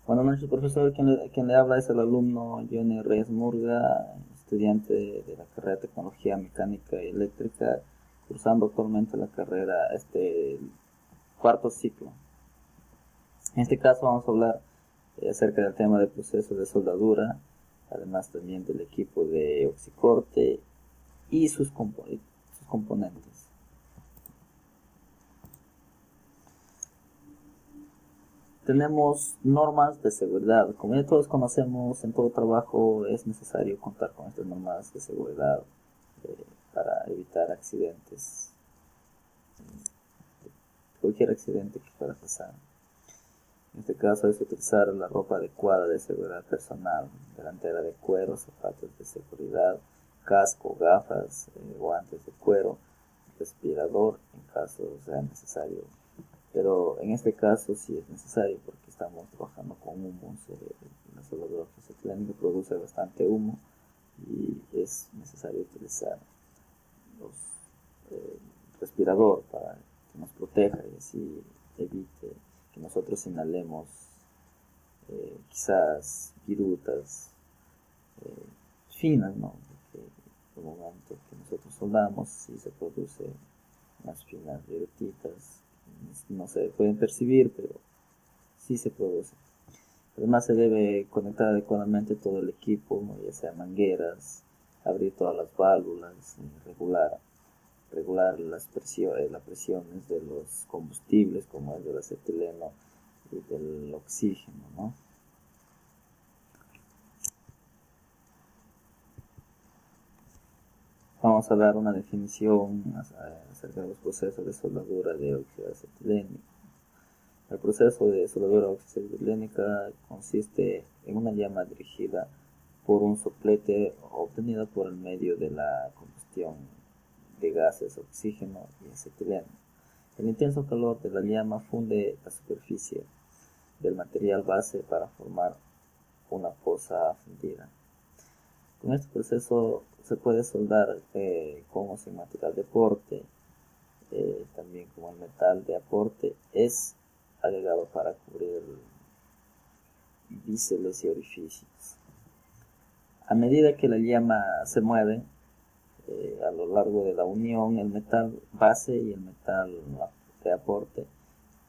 Bueno, nuestro profesor quien le habla es el alumno Johnny Reyes Murga, estudiante de la carrera de Tecnología Mecánica y Eléctrica, cursando actualmente la carrera cuarto ciclo. En este caso vamos a hablar acerca del tema del proceso de soldadura, además también del equipo de oxicorte y sus componentes. Tenemos normas de seguridad. Como ya todos conocemos, en todo trabajo es necesario contar con estas normas de seguridad para evitar accidentes, cualquier accidente que pueda pasar. En este caso es utilizar la ropa adecuada de seguridad personal, delantera de cuero, zapatos de seguridad, casco, gafas, guantes de cuero, respirador en caso sea necesario. Pero en este caso sí es necesario porque estamos trabajando con humos. La soldadura fosfatilánica produce bastante humo y es necesario utilizar los respirador para que nos proteja y así evite que nosotros inhalemos quizás virutas finas, ¿no? Porque en el momento que nosotros soldamos sí se produce unas finas virutitas, no se pueden percibir, pero sí se produce. Además se debe conectar adecuadamente todo el equipo, ¿no? Ya sea mangueras, abrir todas las válvulas, regular las presiones de los combustibles como el del acetileno y del oxígeno, ¿no? Vamos a dar una definición acerca de los procesos de soldadura de óxido acetileno. El proceso de soldadura oxidatilénica consiste en una llama dirigida por un soplete obtenido por el medio de la combustión de gases oxígeno y acetileno. El intenso calor de la llama funde la superficie del material base para formar una fosa fundida. Con este proceso se puede soldar con o sin material de aporte, también como el metal de aporte es agregado para cubrir biseles y orificios. A medida que la llama se mueve a lo largo de la unión, el metal base y el metal de aporte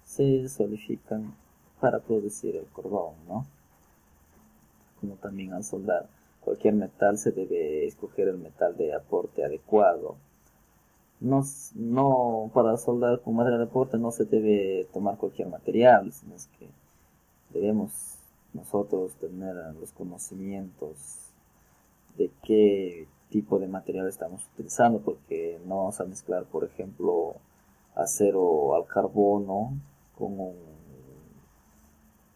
se solidifican para producir el cordón, ¿no? Como también al soldar cualquier metal se debe escoger el metal de aporte adecuado. No para soldar con material de aporte no se debe tomar cualquier material, sino es que debemos nosotros tener los conocimientos de qué tipo de material estamos utilizando, porque no vamos a mezclar, por ejemplo, acero al carbono con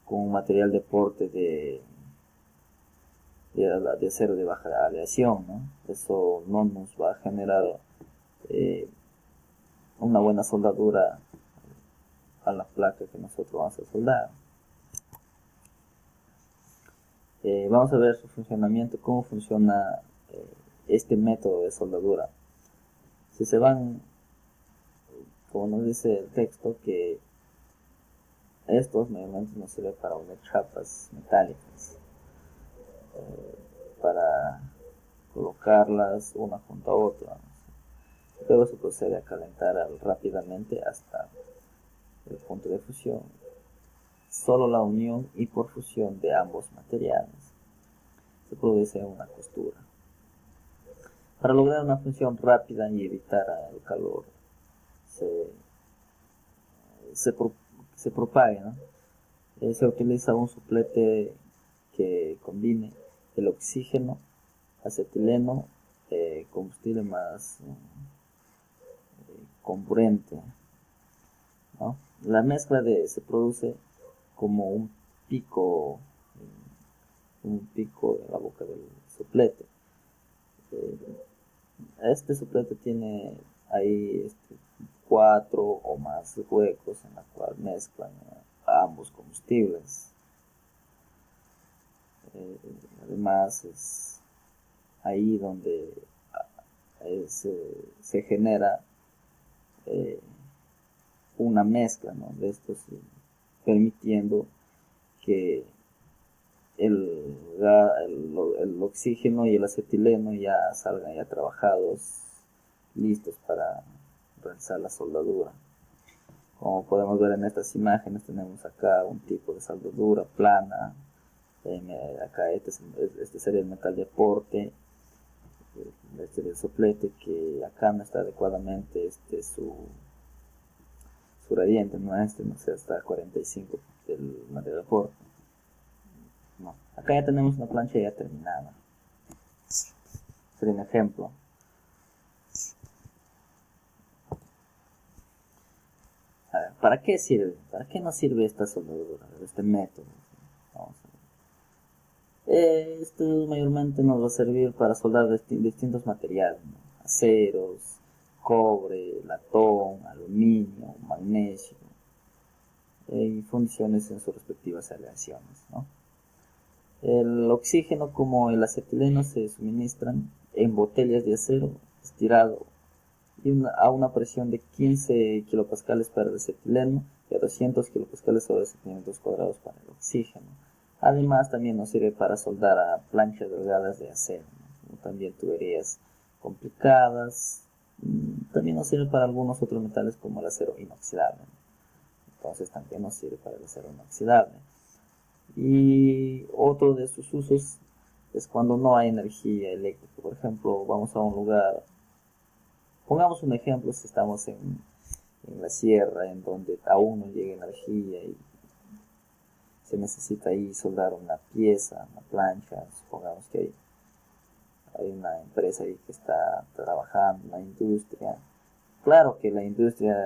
un material de aporte de acero de baja aleación, ¿no? Eso no nos va a generar una buena soldadura a la placa que nosotros vamos a soldar. Vamos a ver su funcionamiento, cómo funciona este método de soldadura. Si se van, como nos dice el texto, que estos mayormente nos sirven para unir chapas metálicas, para colocarlas una junto a otra. Luego se procede a calentar rápidamente hasta el punto de fusión. Solo la unión y por fusión de ambos materiales se produce una costura. Para lograr una función rápida y evitar el calor se propague, ¿no? Se utiliza un soplete que combine el oxígeno, acetileno, combustible más comburente, ¿no? La mezcla se produce como un pico en la boca del soplete. Este soplete tiene ahí 4 o más huecos en la cual mezclan ambos combustibles. Además es ahí donde se genera una mezcla, ¿no? De estos, permitiendo que el oxígeno y el acetileno ya salgan ya trabajados, listos para realizar la soldadura. Como podemos ver en estas imágenes, tenemos acá un tipo de soldadura plana. Acá este sería el metal de aporte, este del soplete, que acá no está adecuadamente su gradiente, no sé, hasta 45 del material de aporte. No. Acá ya tenemos una plancha ya terminada. Sería un ejemplo. A ver, ¿para qué sirve? ¿Para qué nos sirve esta soldadura, este método? Vamos a ver. Esto mayormente nos va a servir para soldar distintos materiales, ¿no? Aceros, cobre, latón, aluminio, magnesio, y funciones en sus respectivas aleaciones, ¿no? El oxígeno como el acetileno se suministran en botellas de acero estirado a una presión de 15 kilopascales para el acetileno y a 200 kilopascales sobre centímetros cuadrados para el oxígeno. Además, también nos sirve para soldar a planchas delgadas de acero, ¿no? También tuberías complicadas. También nos sirve para algunos otros metales como el acero inoxidable. Entonces también nos sirve para el acero inoxidable. Y otro de sus usos es cuando no hay energía eléctrica. Por ejemplo, vamos a un lugar, pongamos un ejemplo, si estamos en la sierra, en donde aún no llega energía y se necesita ahí soldar una pieza, una plancha. Supongamos que hay una empresa ahí que está trabajando, una industria. Claro que la industria,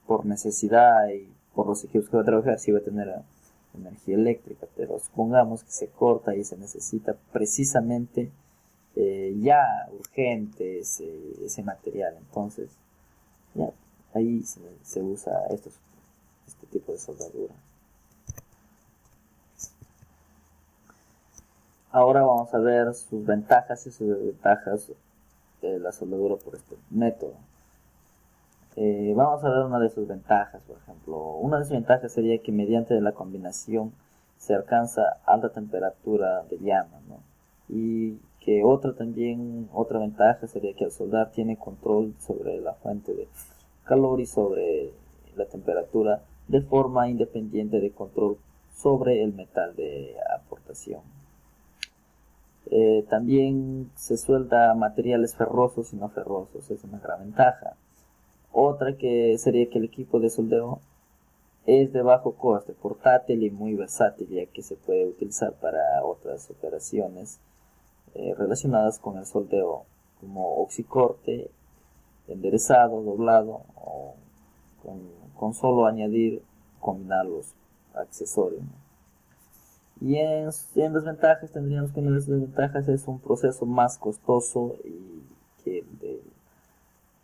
por necesidad y por los equipos que va a trabajar, sí va a tener energía eléctrica, pero supongamos que se corta y se necesita precisamente ya urgente ese material. Entonces ya ahí se usa este tipo de soldadura. Ahora vamos a ver sus ventajas y sus desventajas de la soldadura por este método. Vamos a ver una de sus ventajas, por ejemplo. Una de sus ventajas sería que mediante la combinación se alcanza alta temperatura de llama, ¿no? Y que otra ventaja sería que al soldar tiene control sobre la fuente de calor y sobre la temperatura de forma independiente de control sobre el metal de aportación. También se suelda materiales ferrosos y no ferrosos, es una gran ventaja. Otra que sería que el equipo de soldeo es de bajo coste, portátil y muy versátil, ya que se puede utilizar para otras operaciones relacionadas con el soldeo, como oxicorte, enderezado, doblado, o con solo combinar los accesorios, ¿no? Y en desventajas tendríamos que una de las desventajas es un proceso más costoso que el de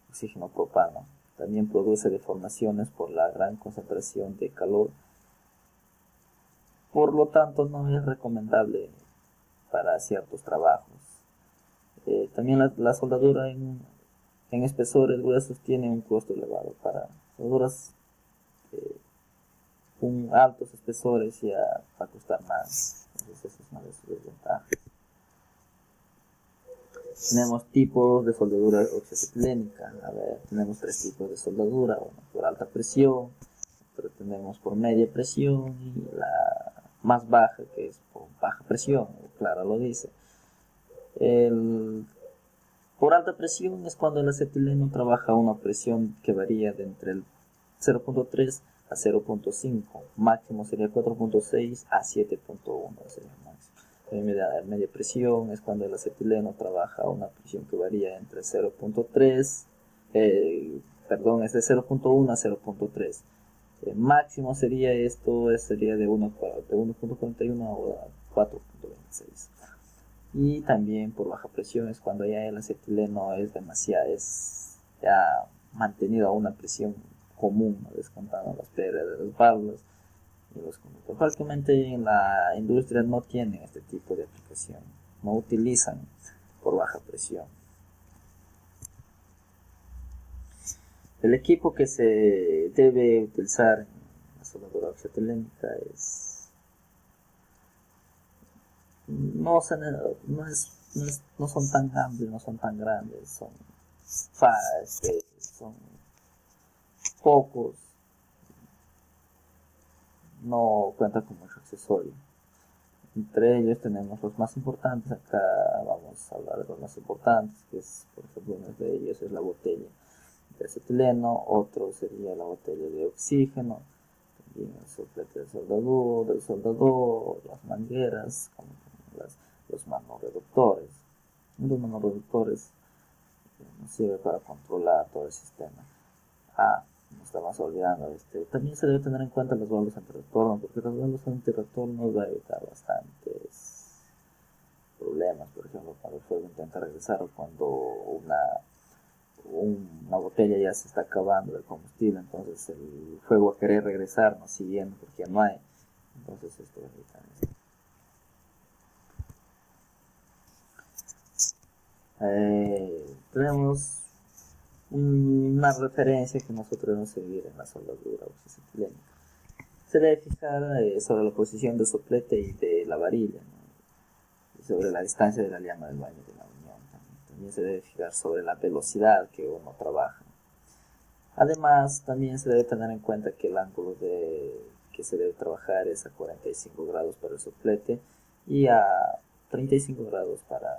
oxígeno propano. También produce deformaciones por la gran concentración de calor. Por lo tanto, no es recomendable para ciertos trabajos. También la soldadura en espesores gruesos tiene un costo elevado. Para soldaduras con altos espesores ya va a costar más. Entonces esa es una de sus desventajas. Tenemos tipos de soldadura oxidatilénica. A ver, tenemos tres tipos de soldadura: una por alta presión, otra tenemos por media presión y la más baja, que es por baja presión, claro lo dice. Por alta presión es cuando el acetileno trabaja a una presión que varía de entre el 0.3 a 0.5, máximo sería 4.6 a 7.1, sería el máximo. Media presión es cuando el acetileno trabaja a una presión que varía entre 0.3, es de 0.1 a 0.3. Máximo sería de 1.41 a 4.26. Y también por baja presión es cuando ya el acetileno es ya mantenido a una presión común, ¿no? Descontando las pérdidas de las válvulas y los conductos. Prácticamente en la industria no tienen este tipo de aplicación, no utilizan por baja presión. El equipo que se debe utilizar en la soldadura oxidatilénica es no son tan amplios, no son tan grandes, son pocos, no cuentan con mucho accesorio. Entre ellos tenemos los más importantes. Acá vamos a hablar de los más importantes, que es, por ejemplo, uno de ellos es la botella de acetileno, otro sería la botella de oxígeno, también el soplete del soldador, las mangueras, los manoreductores. Los manoreductores nos sirve para controlar todo el sistema. Nos estamos olvidando, también se debe tener en cuenta las válvulas antirretorno, porque las válvulas antirretorno va a evitar bastantes problemas. Por ejemplo, cuando el fuego intenta regresar, o cuando una botella ya se está acabando de combustible, entonces el fuego va a querer regresar, no siguiendo, porque ya no hay. Entonces esto va a evitar esto. Tenemos una referencia que nosotros debemos seguir en la soldadura oxidacetilénica. Se debe fijar sobre la posición del soplete y de la varilla, ¿no? Y sobre la distancia de la llama del baño de la unión. También se debe fijar sobre la velocidad que uno trabaja. Además, también se debe tener en cuenta que el ángulo que se debe trabajar es a 45 grados para el soplete y a 35 grados para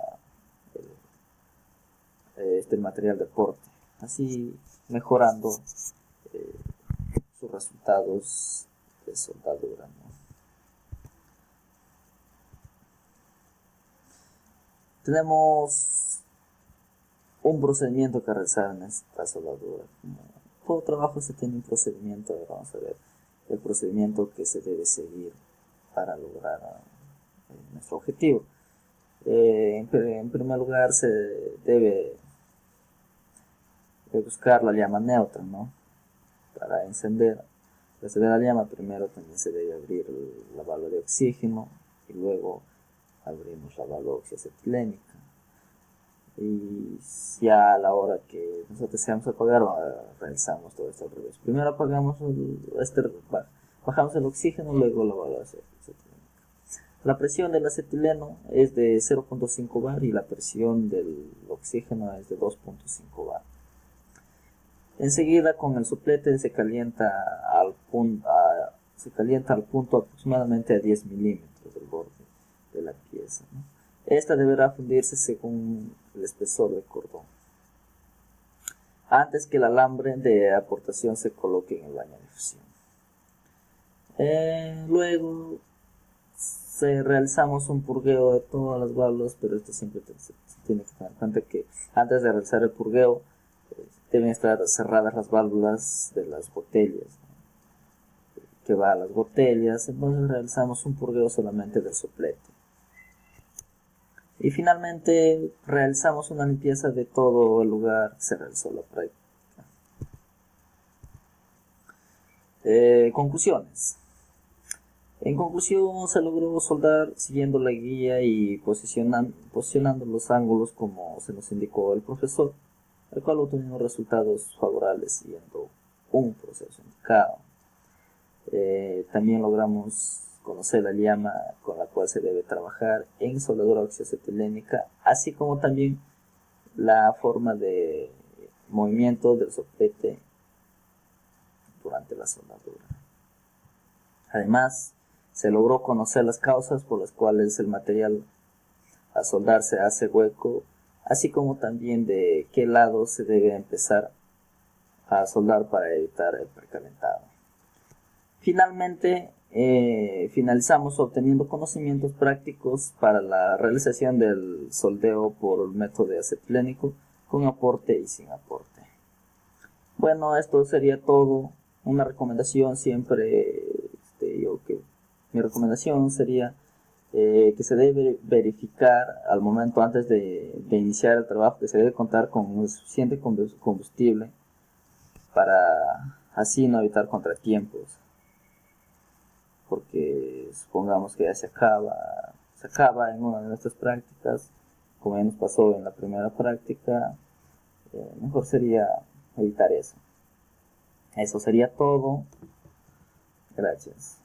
el material de porte, así mejorando sus resultados de soldadura, ¿no? Tenemos un procedimiento que realizar en esta soldadura. Todo trabajo se tiene un procedimiento. Vamos a ver el procedimiento que se debe seguir para lograr nuestro objetivo. En primer lugar, se debe buscar la llama neutra, ¿no? Para encender la llama, primero también se debe abrir la válvula de oxígeno y luego abrimos la válvula oxiacetilénica. Y ya a la hora que nosotros deseamos apagar, realizamos todo esto al revés. Primero apagamos bajamos el oxígeno, luego la válvula acetilénica. La presión del acetileno es de 0.5 bar y la presión del oxígeno es de 2.5 bar. Enseguida con el soplete se calienta al punto aproximadamente a 10 milímetros del borde de la pieza, ¿no? Esta deberá fundirse según el espesor del cordón, antes que el alambre de aportación se coloque en el baño de fusión. Luego realizamos un purgueo de todas las válvulas, pero esto siempre se tiene que tener en cuenta que antes de realizar el purgueo deben estar cerradas las válvulas de las botellas, ¿no? Que va a las botellas. Entonces realizamos un purgueo solamente del soplete. Y finalmente realizamos una limpieza de todo el lugar que se realizó la práctica. Conclusiones. En conclusión, se logró soldar siguiendo la guía y posicionando los ángulos como se nos indicó el profesor, el cual obtuvimos resultados favorables siguiendo un proceso indicado. También logramos conocer la llama con la cual se debe trabajar en soldadura oxiacetilénica, así como también la forma de movimiento del soplete durante la soldadura. Además, se logró conocer las causas por las cuales el material al soldar se hace hueco, así como también de qué lado se debe empezar a soldar para evitar el precalentado. Finalmente, finalizamos obteniendo conocimientos prácticos para la realización del soldeo por método acetilénico con aporte y sin aporte. Bueno, esto sería todo. Una recomendación siempre, mi recomendación sería que se debe verificar al momento antes de iniciar el trabajo, que se debe contar con un suficiente combustible para así no evitar contratiempos. Porque supongamos que ya se acaba en una de nuestras prácticas, como ya nos pasó en la primera práctica, mejor sería evitar eso. Eso sería todo. Gracias.